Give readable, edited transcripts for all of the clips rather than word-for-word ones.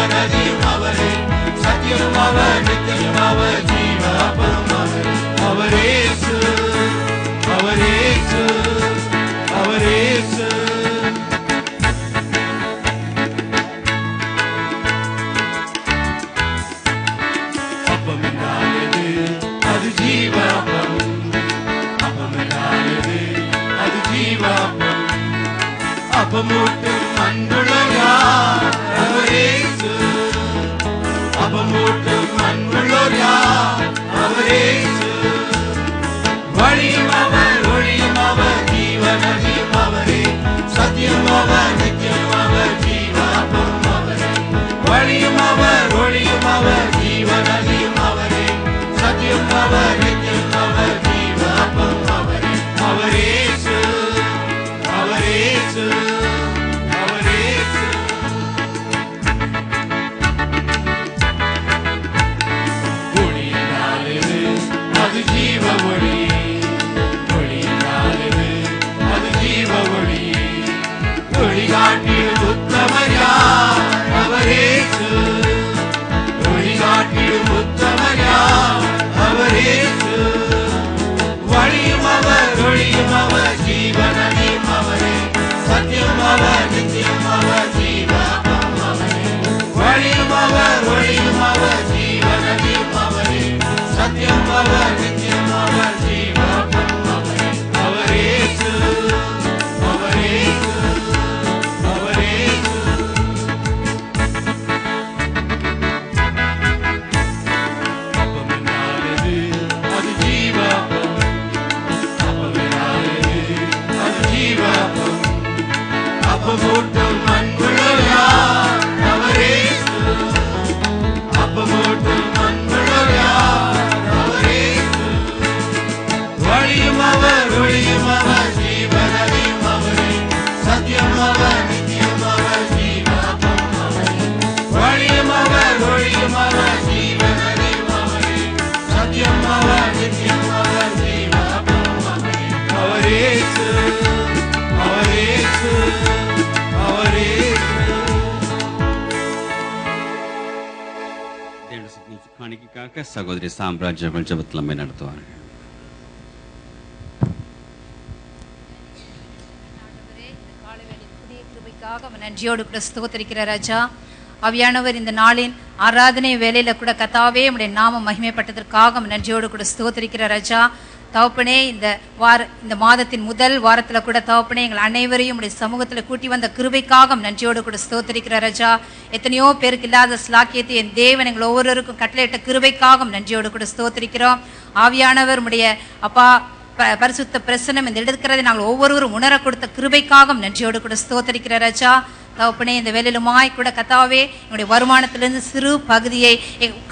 ஜீவநதியும் அவரே, சத்தியம் அவர், நித்தியம் அவர், ஜீவ அப்பம் அவர். அவர் இயேசு, அவர் இயேசு, அவர் இயேசு. அப்பம் என்றால் எது? அது ஜீவ அப்பம். அப்பம் என்றால் எது? அது ஜீவ அப்பம். அப்பமூட்டும் அன்புள்ளவர் யார்? அவர் இயேசு. அப்பமூட்டும் அன்புள்ளவர் யார்? அவர் இயேசு. வழியும் அவர், ஒளியும் அவர், ஜீவநதியும் அவரே, சத்தியம் அவர், நித்தியம் அவர், ஜீவ அப்பம் அவரே. வழியும் அவர், ஒளியும் அவர், ஜீவநதியும் அவரே, சத்தியம் அவர், நித்தியம் அவர், ஜீவ அப்பம் அவரே. அவர் இயேசு, அவர் இயேசு, அவர் இயேசு. ஒளி என்றால் எது? அது ஜீவ ஒளி. ஒளி என்றால் எது? அது ஜீவ ஒளி. ஒளி காட்டிடும் உத்தமர் யார்? அவர் இயேசு. ஒளி காட்டிடும் உத்தமர் யார்? அவர் இயேசு. வழியும் அவர், ஒளியும் அவர், ஜீவநதியும் அவரே, சத்தியம் அவர், நித்தியம் அவர், ஜீவ அப்பம் அவரே. வழியும் அவர், ஒளியும் அவர், ஜீவநதியும் அவரே, சத்தியம் அவர், நித்தியம் அவர், ஜீவ அப்பம் அவரே. அவர் இயேசு, அவர் இயேசு, அவர் இயேசு. அப்பம் என்றால் எது? அது ஜீவ அப்பம். அப்பம் என்றால் எது? அது ஜீவ அப்பம். அப்பமூட்டும் அன்புள்ளவர் யார்? அவர் இயேசு. அப்பமூட்டும் அன்புள்ளவர் யார்? அவர் இயேசு. வழியும் அவர், ஒளியும் அவர், ஜீவநதியும் அவரே, சத்தியம் அவர், நித்தியம் அவர், ஜீவ அப்பம் அவரே. வழியும் அவர், ஒளியும் அவர், ஜீவநதியும் அவரே, சத்தியம் அவர், நித்தியம் அவர், ஜீவ அப்பம் அவரே. அவர் இயேசு, அவர் இயேசு, அவர் இயேசு. காணிக்கைக்காக சகோதரி சாம்ராஜ் அவர்கள் ஜெபத்தில் நம்மை நடத்துவார்கள். ஆண்டவரே, இந்த காலைவேளை புதிய கிருபைக்காக அவன் நன்றியோடு கூட ஸ்தோத்திரிக்கிற ராஜா. ஆவியானவர் இந்த நாளின் ஆராதனை வேலையில கூட கத்தாவே உம்முடைய நாமம் மகிமைப்பட்டதற்காக அவன் நன்றியோடு கூட ஸ்தோத்திரிக்கிற ராஜா. தகப்பனே, இந்த மாதத்தின் முதல் வாரத்துல கூட தகப்பனே எங்கள் அனைவரையும் உடைய சமூகத்துல கூட்டி வந்த கிருபைக்காக நன்றியோடு கூட ஸ்தோத்திரிக்கிற ராஜா. எத்தனையோ பேருக்கு இல்லாத ஸ்லாக்கியத்தை என் தேவன் எங்கள் ஒவ்வொருவருக்கும் கட்டளையிட்ட கிருபைக்காக நன்றியோடு கூட ஸ்தோத்திரிக்கிறோம். ஆவியானவர் உடைய அப்பா பரிசுத்த பிரசனம் இந்த எடுக்கிறதை நாங்கள் ஒவ்வொருவரும் உணர கொடுத்த கிருபைக்காக நன்றியோடு கூட ஸ்தோத்திரிக்கிற ராஜா. தகப்பனே, இந்த வேலையிலுமாய் கூட கத்தாவே என்னுடைய வருமானத்திலிருந்து சிறு பகுதியை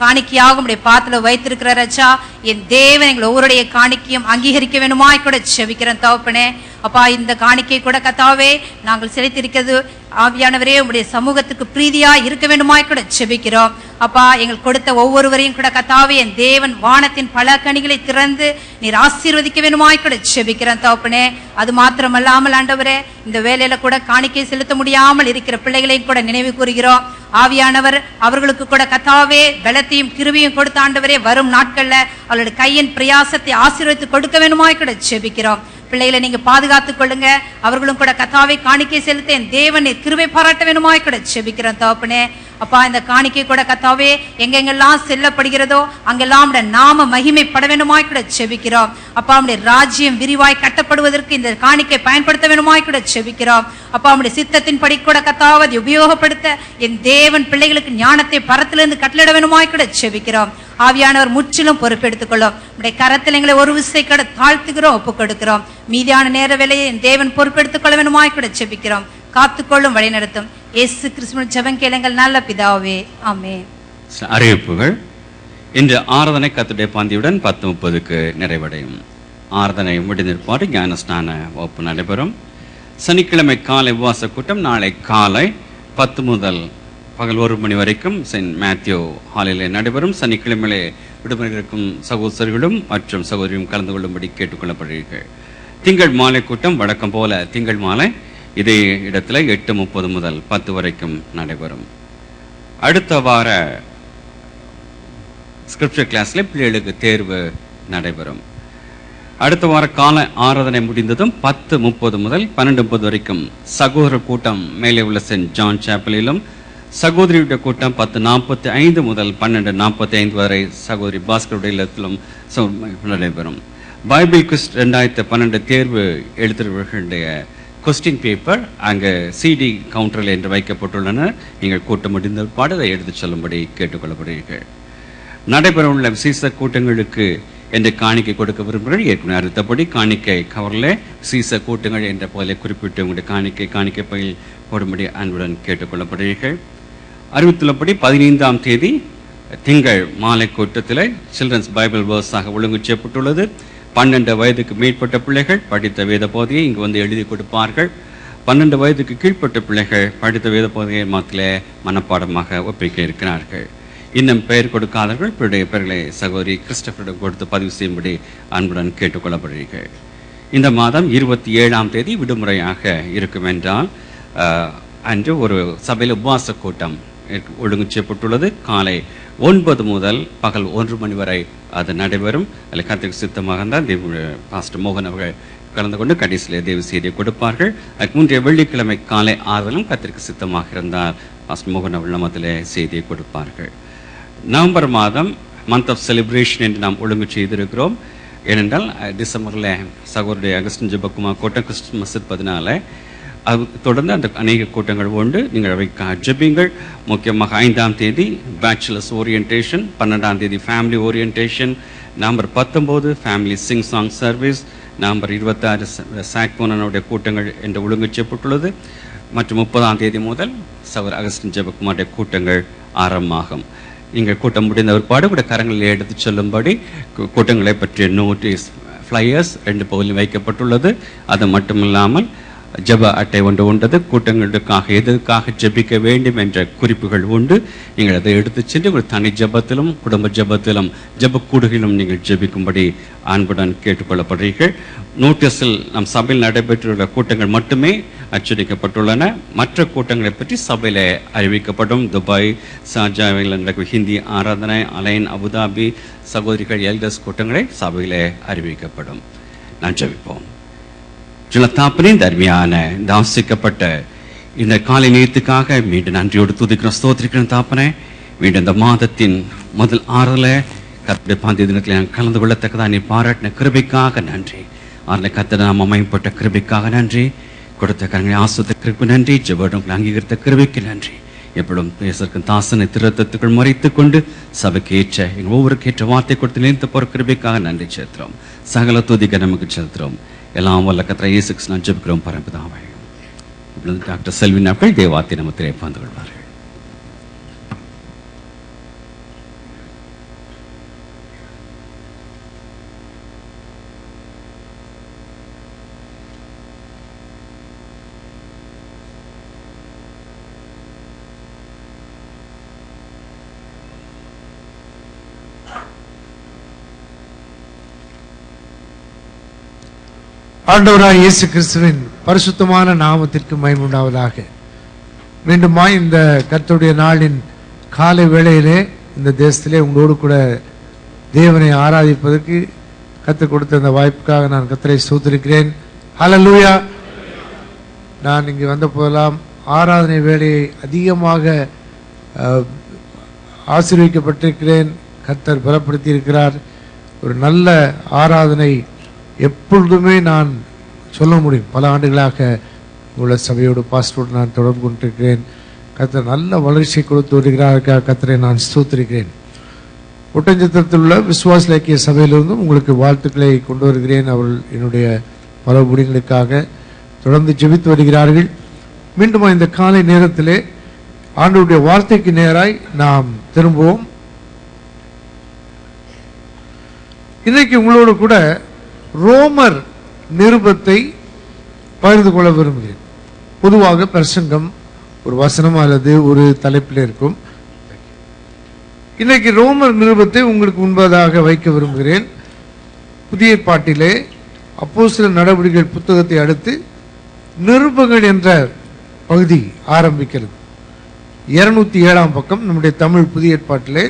காணிக்கையாக உடைய பாத்துல வைத்திருக்கிற ராஜா. என் தேவன் எங்களை ஒவ்வொருடைய காணிக்கையும் அங்கீகரிக்க வேணுமாய் கூட செபிக்கிறேன் தகப்பனே. அப்பா, இந்த காணிக்கை கூட கத்தாவே நாங்கள் செலுத்திருக்கிறது ஆவியானவரே உம்முடைய சமூகத்துக்கு பிரீதியா இருக்க வேண்டுமாய் கூட செபிக்கிறோம். அப்பா, எங்கள் கொடுத்த ஒவ்வொருவரையும் கூட கத்தாவே என் தேவன் வானத்தின் பல கனிகளை திறந்து நீர் ஆசீர்வதிக்க வேண்டுமாய் கூட செபிக்கிறேன் தகப்பனே. அது மாத்திரமல்லாமல் ஆண்டவரே, இந்த வேலையில கூட காணிக்கை செலுத்த முடியாமல் இருக்கிற பிள்ளைகளையும் கூட நினைவு கூறுகிறோம். ஆவியானவர் அவர்களுக்கு கூட கத்தாவே பலத்தையும் கிருபையும் கொடுத்த ஆண்டவரே வரும் நாட்கள்ல அவளுடைய கையின் பிரயாசத்தை ஆசீர்வதித்து கொடுக்க வேண்டுமாய் கூட செபிக்கிறோம். பிள்ளைகளை நீங்க பாதுகாத்துக் கொள்ளுங்க. அவர்களும் கூட கத்தாவை காணிக்கை செலுத்த என் தேவனை கிருபை பாராட்ட வேணுமாய் கூட செபிக்கிறேன் தகப்பனே. அப்பா, இந்த காணிக்கை கூட கத்தாவே எங்கெங்கெல்லாம் செல்லப்படுகிறதோ அங்கெல்லாம் நாம மகிமைப்பட வேண்டுமாய் கூட செபிக்கிறோம். அப்பா, அவனுடைய ராஜ்யம் விரிவாய் கட்டப்படுவதற்கு இந்த காணிக்கை பயன்படுத்த வேண்டுமாய் கூட செபிக்கிறோம். அப்பா, அவனுடைய சித்தத்தின் படி கூட கத்தாவதை உபயோகப்படுத்த என் தேவன் பிள்ளைகளுக்கு ஞானத்தை பரத்திலிருந்து கட்டளிட வேண்டுமாய் கூட செபிக்கிறோம். ஆவியானவர் முற்றிலும் பொறுப்பெடுத்துக் கொள்ளும். உடைய கரத்தில் எங்களை ஒரு விசை கூட தாழ்த்துகிறோம், ஒப்புக் கொடுக்கிறோம். மீதியான நேர வேலையை என் தேவன் பொறுப்பெடுத்துக் கொள்ள வேண்டுமாய் கூட செபிக்கிறோம். காத்துக்கொள்ளும், வழி நடத்தும். இயேசு கிறிஸ்துவின் ஜெபம் கேளுங்கள் நல்ல பிதாவே, ஆமென். அறிவிப்புகள். இன்று ஆராதனை கர்த்தருடைய பந்தியுடன் 10:30க்கு நிறைவடையும். ஆராதனை முடிந்திருப்பாடு ஞானஸ்நான வகுப்பு நடைபெறும். சனிக்கிழமை காலை உபவாச கூட்டம் நாளை காலை 10 முதல் பகல் 1 மணி வரைக்கும் செயின்ட் மேத்யூ ஹாலிலே நடைபெறும். சனிக்கிழமையிலே விடுமுறை இருக்கும் சகோதரர்களும் மற்றும் சகோதரியும் கலந்து கொள்ளும்படி கேட்டுக்கொள்ளப்படுகிறீர்கள். திங்கள் மாலை கூட்டம் வழக்கம் போல திங்கள் மாலை இதே இடத்துல 8:30 முதல் 10 வரைக்கும் நடைபெறும். அடுத்த வார ஸ்கிரிப்சர் கிளாஸ்ல பிள்ளைகளுக்கு தேர்வு நடைபெறும். அடுத்த வார கால ஆராதனை முடிந்ததும் 10:30 முதல் 12:30 வரைக்கும் சகோதர கூட்டம் மேலே உள்ள சென்ட் ஜான் சாப்பலிலும், சகோதரியுடைய கூட்டம் 10:45 முதல் 12:45 வரை சகோதரி பாஸ்கருடைய இல்லத்திலும் நடைபெறும். பைபிள் குவிஸ் 2012 தேர்வு எழுத்துறவர்களுடைய கொஸ்டின் பேப்பர் அங்கே சிடி கவுண்டரில் என்று வைக்கப்பட்டுள்ளன. நீங்கள் கூட்டம் முடிந்த பாடு அதை எடுத்துச் செல்லும்படி கேட்டுக்கொள்ளப்படுகிறீர்கள். நடைபெறவுள்ள விசேஷ கூட்டங்களுக்கு என்று காணிக்கை கொடுக்க விரும்புகிறேன். ஏற்கனவே அறிவித்தபடி காணிக்கை கவரில் விசேஷ கூட்டங்கள் என்ற போல குறிப்பிட்டு உங்களுடைய காணிக்கை பையில் போடும்படி அன்புடன் கேட்டுக்கொள்ளப்படுகிறீர்கள். அறிவித்துள்ளபடி 15ஆம் தேதி திங்கள் மாலை கூட்டத்தில் சில்ட்ரன்ஸ் பைபிள் வேர்ஸாக ஒழுங்கு செய்யப்பட்டுள்ளது. 12 வயதுக்கு மேற்பட்ட பிள்ளைகள் படித்த வேத போதையை இங்கு வந்து எழுதி கொடுப்பார்கள். 12 வயதுக்கு கீழ்ப்பட்ட பிள்ளைகள் படித்த வேத போதையை மாத்திலே மனப்பாடமாக ஒப்பிக்க இருக்கிறார்கள். இன்னும் பெயர் கொடுக்காதவர்கள் பிறடைய பெயர்களை சகோதரி கிறிஸ்டபரிடம் கொடுத்து பதிவு செய்யும்படி அன்புடன் கேட்டுக்கொள்ளப்படுகிறீர்கள். இந்த மாதம் 27ஆம் தேதி விடுமுறையாக இருக்கும் என்றால் அன்று ஒரு சபையில் உபவாச கூட்டம் ஒழுங்கு செய்யப்பட்டுள்ளது. காலை 9 முதல் பகல் 1 மணி வரை அது நடைபெறும். அதில் கர்த்தருக்கு சித்தமாக இருந்தால் பாஸ்டர் மோகன் அவர்கள் கலந்து கொண்டு கடைசியிலே தேவ செய்தியை கொடுப்பார்கள். அதுக்கு முந்தைய வெள்ளிக்கிழமை காலை 6 கர்த்தருக்கு சித்தமாக இருந்தால் பாஸ்டர் மோகன் அவர்கள் நம்மத்திலே செய்தியை கொடுப்பார்கள். நவம்பர் மாதம் மந்த் ஆஃப் செலிப்ரேஷன் என்று நாம் ஒழுங்கு செய்திருக்கிறோம். ஏனென்றால் டிசம்பரில் சகோதரி அகஸ்டின் ஜெபக்குமார் கூட்டம் கிறிஸ்துமஸ் இருப்பதனால அது தொடர்ந்து அந்த அநேக கூட்டங்கள் உண்டு. நீங்கள் அவை ஜெபிங்கள். முக்கியமாக 5ஆம் தேதி பேச்சுலர்ஸ் ஓரியன்டேஷன், 12ஆம் தேதி family orientation, November 19 family sing song service, November 26 சாக்போனனுடைய கூட்டங்கள் என்று ஒழுங்கு செய்யப்பட்டுள்ளது. மற்றும் 30ஆம் தேதி முதல் சகோதரர் அகஸ்டின் ஜெபக்குமாருடைய கூட்டங்கள் ஆரம்பமாகும். நீங்கள் கூட்டம் முடிந்த ஒருபாடு கூட கரங்களில் எடுத்து செல்லும்படி கூட்டங்களை பற்றிய நோட்டீஸ் ஃப்ளையர்ஸ் 2 பகுதியில் வைக்கப்பட்டுள்ளது. அது மட்டுமில்லாமல் ஜெப அட்டை ஒன்று உண்டது. கூட்டங்களுக்காக எதற்காக ஜெபிக்க வேண்டும் என்ற குறிப்புகள் உண்டு. நீங்கள் அதை எடுத்து சென்று ஒரு தனி ஜெபத்திலும் குடும்ப ஜெபத்திலும் ஜெபக்கூடுகளிலும் நீங்கள் ஜெபிக்கும்படி அன்புடன் கேட்டுக்கொள்ளப்படுகிறீர்கள். நோட்டீஸில் நம் சபையில் நடைபெற்றுள்ள கூட்டங்கள் மட்டுமே அச்சடிக்கப்பட்டுள்ளன. மற்ற கூட்டங்களை பற்றி சபையில் அறிவிக்கப்படும். துபாய், ஷார்ஜாவில் நடக்கும் ஹிந்தி ஆராதனை, அலைன், அபுதாபி சகோதரிகள் எல்டர்ஸ் கூட்டங்களை சபையில் அறிவிக்கப்படும். நான் ஜெபிப்போம். ஜலத்தாப்பனே தர்மியான தாசிக்கப்பட்ட இந்த காலை நேரத்துக்காக மீண்டும் நன்றியோடு துதிக்கிறோம், ஸ்தோத்திரிக்கிறோம் தாப்பனே. மீண்டும் இந்த மாதத்தின் முதல் 6 கர்த்தருடைய பாந்திய தினத்தில் நான் கலந்து கொள்ளத்தக்கதா நீ பாராட்டின கிருபைக்காக நன்றி. 6 கர்த்தர் நாம் அமைப்பட்ட கிருபைக்காக நன்றி. கொடுத்த கரங்களை ஆசுத்த கிருபை நன்றி. ஜெபங்களை அங்கீகரித்த கிருபைக்கு நன்றி. எப்படும் பேசற்கும் தாசனை திருத்தத்துக்குள் மறைத்துக் கொண்டு சபைக்கு ஏற்ற எங்கள் ஒவ்வொருக்கு ஏற்ற வார்த்தை கொடுத்து நிறுத்த போற கிருபைக்காக நன்றி செலுத்துறோம். சகல துதிக்க நமக்கு செலுத்துறோம். எல்லாம் வல்ல கர்த்தர் இயேசு கிறிஸ்துவின் ஜெபிக்கிறோம் பரம்பிதாவே. டாக்டர் செல்வின் அவர்கள் தேவாத்தை நம்ம திரைப்பந்து கொள்வார்கள். ஆண்டவராய் இயேசு கிறிஸ்துவின் பரிசுத்தமான நாமத்திற்கு மகிமை உண்டாவதாக. மீண்டுமாய் இந்த கர்த்தருடைய நாளின் காலை வேளையிலே இந்த தேசத்திலே உங்களோடு கூட தேவனை ஆராதிப்பதற்கு கர்த்தர் கொடுத்த அந்த வாய்ப்புக்காக நான் கர்த்தரை ஸ்தோத்திரிக்கிறேன். ஹல்லேலூயா. நான் இங்கு வந்த போதெல்லாம் ஆராதனை வேளையை அதிகமாக ஆசீர்வதிக்கப்பட்டிருக்கிறேன். கர்த்தர் பலப்படுத்தி இருக்கிறார். ஒரு நல்ல ஆராதனை எப்பொழுதுமே நான் சொல்ல முடியும். பல ஆண்டுகளாக உள்ள சபையோடு பாஸ்டரோடு நான் தொடர்பு கொண்டிருக்கிறேன். கர்த்தர் நல்ல வளர்ச்சியை கொடுத்து வருகிறாருக்காக கர்த்தரை நான் ஸ்தோத்திரிக்கிறேன். ஒட்டஞ்சத்திரத்தில் உள்ள விசுவாச இலக்கிய சபையிலிருந்தும் உங்களுக்கு வாழ்த்துக்களை கொண்டு வருகிறேன். அவர்கள் என்னுடைய பல ஊழியங்களுக்காக தொடர்ந்து ஜெபித்து வருகிறார்கள். மீண்டும் இந்த காலை நேரத்திலே ஆண்டவருடைய வார்த்தைக்கு நேராய் நாம் திரும்புவோம். இன்றைக்கு உங்களோடு கூட ரோமர் நிருபத்தை பகிர்ந்து கொள்ள விரும்புகிறேன். பொதுவாக பிரசங்கம் ஒரு வசனம் அல்லது ஒரு தலைப்பில் இருக்கும். இன்னைக்கு ரோமர் நிருபத்தை உங்களுக்கு முன்பதாக வைக்க விரும்புகிறேன். புதிய ஏற்பாட்டிலே அப்போஸ்தலர் நடவடிக்கைகள் புத்தகத்தை அடுத்து நிருபங்கள் என்ற பகுதி ஆரம்பிக்கிறது. 207 பக்கம் நம்முடைய தமிழ் புதிய ஏற்பாட்டிலே